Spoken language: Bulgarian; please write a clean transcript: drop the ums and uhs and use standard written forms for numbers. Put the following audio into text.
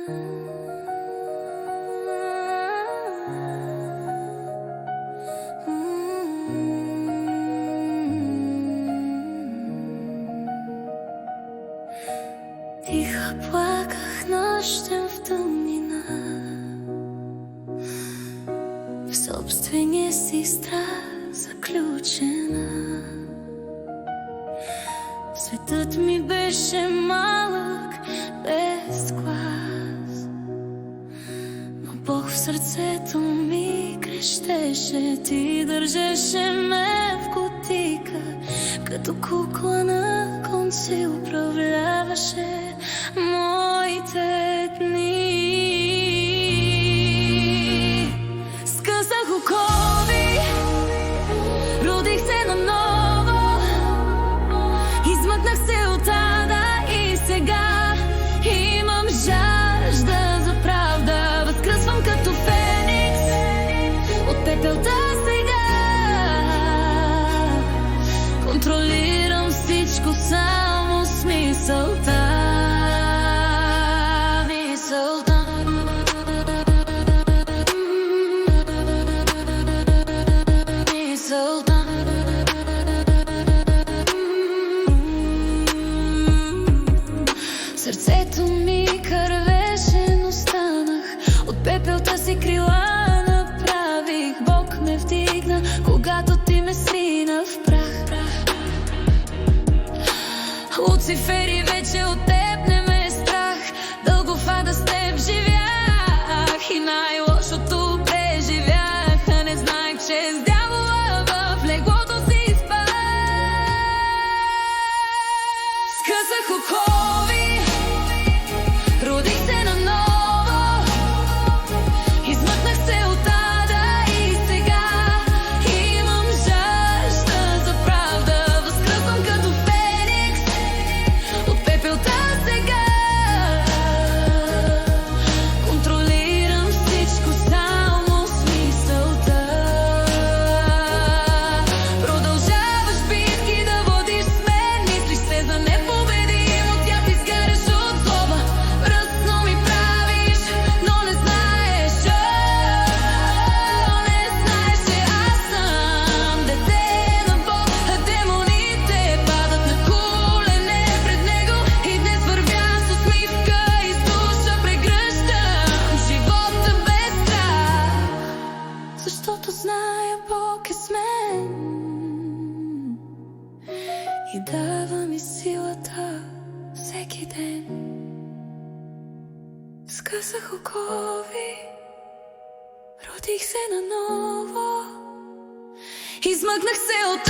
Тихо плаках нощем в тъмнина, в собствения си страх заключена. Светът ми беше малък, без глас, но Бог в сърцето ми крещеше. Ти държеше ме в кутийка, като кукла на конци управляваше моите дни. Скъсах окови, родих се наново, измъкнах се от ада и сега имам жажда за правда. Възкръсвам като феникс от пепелта сега. Контролирам всичко, само с мисълта. Сърцето ми кървеше, но станах. От пепелта си крила направих. Бог ме вдигна, когато ти ме срина в прах. Луцифери, вече от теб не ме е страх. Дълго в ада с теб живях и най-лошото преживях. А не знаех, че с дявола в леглото си спах. Скъсах окови, родих се наново, измъкнах се от ада и сега имам жажда за правда. Възкръсвам като феникс от пепелта сега. Контролирам всичко, само с мисълта. Продължаваш битки да водиш с мен, мислиш се за непобедим, от тях изгаряш от злоба. Мръсно ми правиш, но не знаеш, че аз съм дете на Бог, а демоните падат на колене пред Него. И днес вървя с усмивка и с душа прегръщам живота без страх, защото зная Бог е с мен и дава ми силата всеки ден. Скъсах окови, родих се наново, измъкнах се от